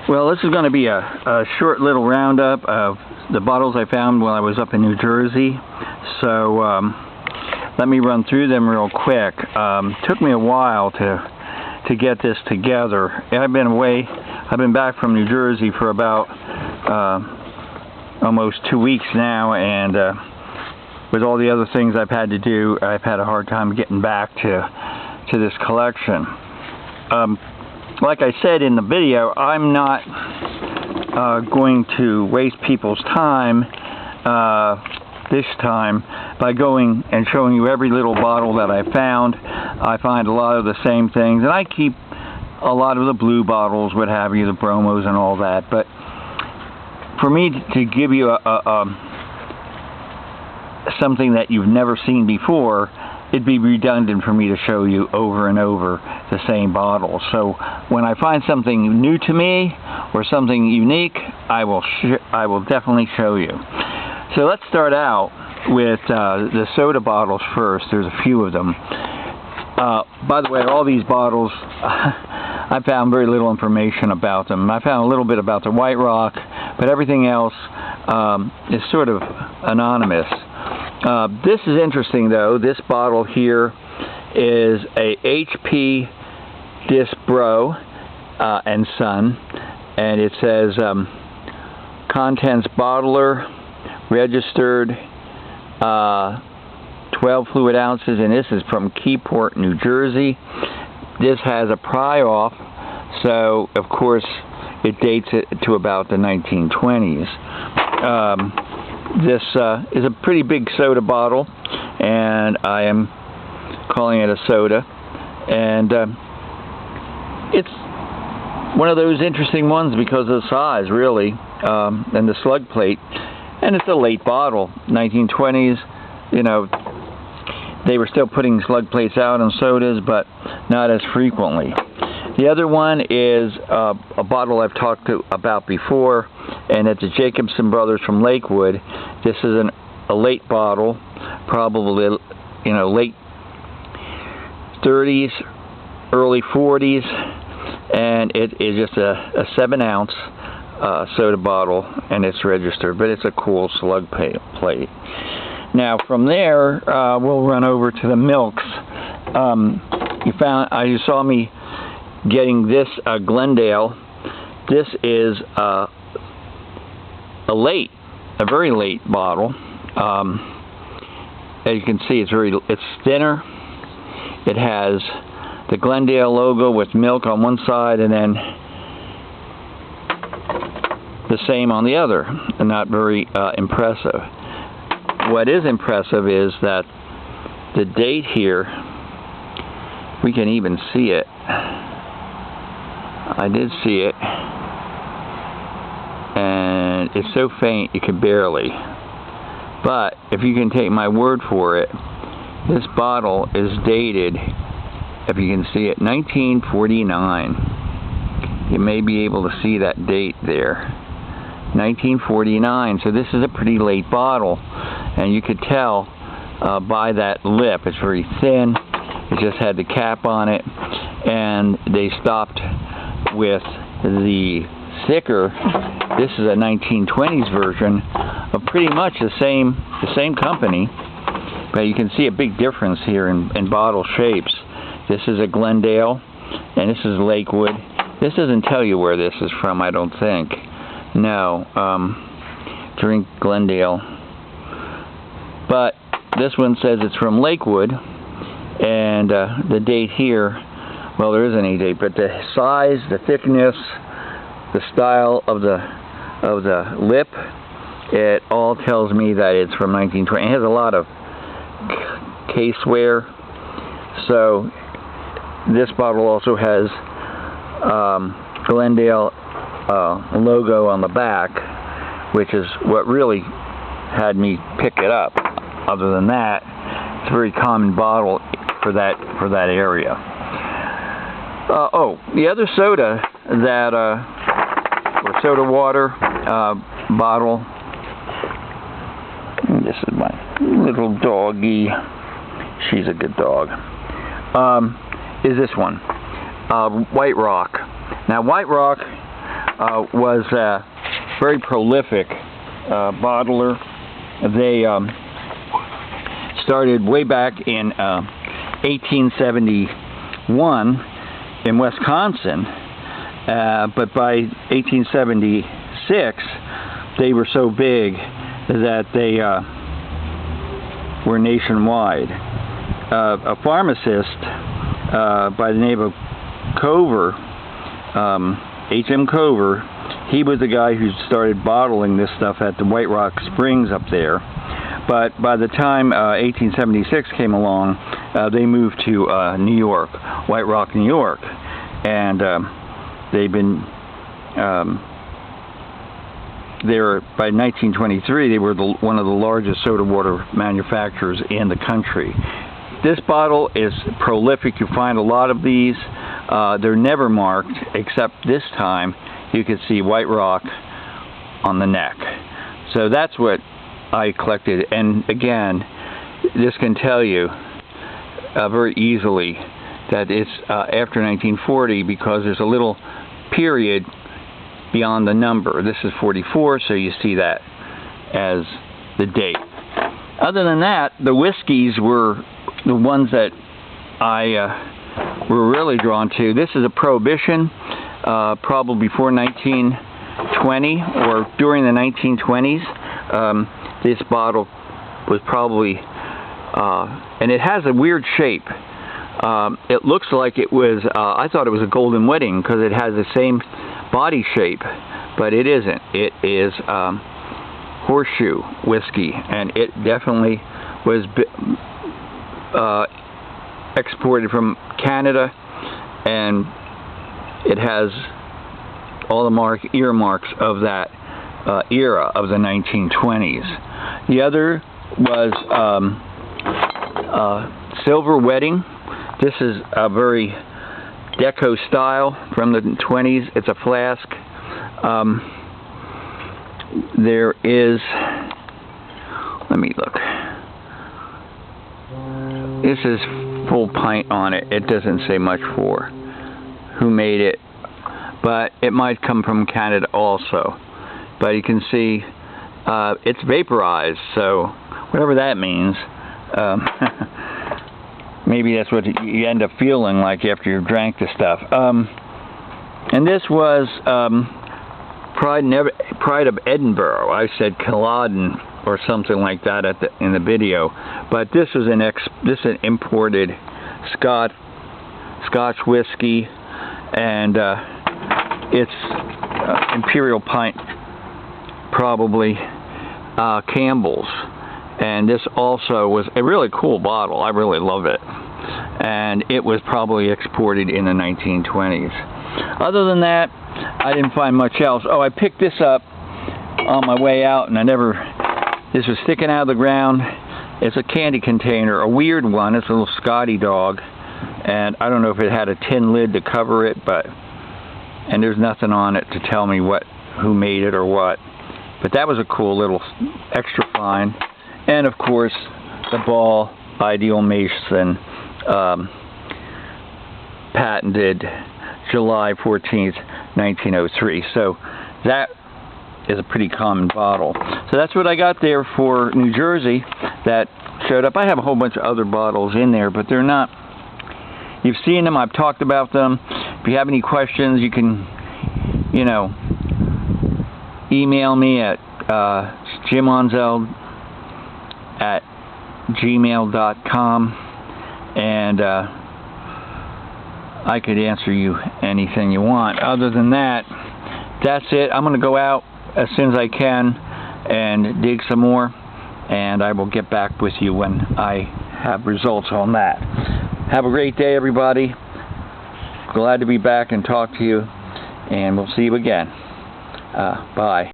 Well, this is going to be a short little roundup of the bottles I found while I was up in New Jersey. So let me run through them real quick. Took me a while to get this together. I've been away. I've been back from New Jersey for about almost 2 weeks now, and with all the other things I've had to do, I've had a hard time getting back to this collection. Like I said in the video, I'm not going to waste people's time this time by going and showing you every little bottle that I found. I find a lot of the same things, and I keep a lot of the blue bottles, what have you, the bromos and all that. But for me to give you something that you've never seen before, it'd be redundant for me to show you over and over the same bottle. So when I find something new to me or something unique, I will definitely show you. So let's start out with the soda bottles first. There's a few of them. By the way, all these bottles, I found very little information about them. I found a little bit about the White Rock, but everything else is sort of anonymous. This is interesting, though. This bottle here is a HP Disbro and Son, and it says contents bottler, registered, 12 fluid ounces, and this is from Keyport, New Jersey. This has a pry off, so of course it dates it to about the 1920s. This is a pretty big soda bottle, and I am calling it a soda, and it's one of those interesting ones because of the size, really, and the slug plate, and it's a late bottle. 1920s, you know, they were still putting slug plates out on sodas, but not as frequently. The other one is a bottle I've talked about before, and it's a Jacobson Brothers from Lakewood. This is a late bottle, probably, you know, late 30s, early 40s, and it is just a 7-ounce soda bottle, and it's registered, but it's a cool slug plate. Now from there, we'll run over to the milks. You saw me getting this Glendale. This is a very late bottle. As you can see, it's thinner. It has the Glendale logo with milk on one side, and then the same on the other, and not very impressive. What is impressive is that the date here, we can even see it. I did see it, and it's so faint you can barely. But if you can take my word for it, this bottle is dated, if you can see it, 1949. You may be able to see that date there. 1949, so this is a pretty late bottle, and you could tell by that lip. It's very thin. It just had the cap on it, and they stopped with the thicker. This is a 1920s version of pretty much the same company, but you can see a big difference here in bottle shapes. This is a Glendale, and this is Lakewood. This doesn't tell you where this is from, I don't think. No, drink Glendale. But this one says it's from Lakewood, and the date here, well, there isn't any date, but the size, the thickness, the style of the lip, it all tells me that it's from 1920. It has a lot of caseware. So this bottle also has Glendale logo on the back, which is what really had me pick it up. Other than that, it's a very common bottle for that area. The other soda that or soda water bottle. This is my little doggy. She's a good dog. Is this one, White Rock. Now, White Rock was a very prolific bottler. They started way back in 1871 in Wisconsin, but by 1876 they were so big that they were nationwide. A pharmacist by the name of Cover, H.M. Cover, he was the guy who started bottling this stuff at the White Rock Springs up there. But by the time 1876 came along, they moved to New York, White Rock, New York. And they've been there by 1923. They were one of the largest soda water manufacturers in the country. This bottle is prolific. You find a lot of these. They're never marked, except this time you can see White Rock on the neck. So that's what I collected. And again, this can tell you very easily that it's after 1940, because there's a little period beyond the number. This is 44, so you see that as the date. Other than that, the whiskeys were the ones that I were really drawn to. This is a Prohibition, probably before 1920 or during the 1920s. This bottle was probably, and it has a weird shape. It looks like it was, I thought it was a Golden Wedding because it has the same body shape, but it isn't. It is horseshoe whiskey, and it definitely was exported from Canada, and it has all the earmarks of that era of the 1920s. The other was Silver Wedding. This is a very deco style from the 20s. It's a flask. There is, let me look. This is full pint on it. It doesn't say much for who made it, but it might come from Canada also. But you can see it's vaporized, so whatever that means. Maybe that's what you end up feeling like after you've drank the stuff. And this was Pride of Edinburgh. I said Culloden or something like that in the video, but this is an imported Scotch whiskey, and it's Imperial Pint, probably Campbell's. And this also was a really cool bottle. I really love it. And it was probably exported in the 1920s. Other than that, I didn't find much else. Oh, I picked this up on my way out, and this was sticking out of the ground. It's a candy container, a weird one. It's a little Scotty dog. And I don't know if it had a tin lid to cover it, and there's nothing on it to tell me who made it or what. But that was a cool little extra find. And of course, the Ball Ideal Mason, patented July 14th, 1903. So that is a pretty common bottle. So that's what I got there for New Jersey that showed up. I have a whole bunch of other bottles in there, but they're not. You've seen them. I've talked about them. If you have any questions, you can, email me at jimonzeld@gmail.com, and I could answer you anything you want. Other than that, that's it. I'm going to go out as soon as I can and dig some more, and I will get back with you when I have results on that. Have a great day, everybody. Glad to be back and talk to you, and we'll see you again. Bye.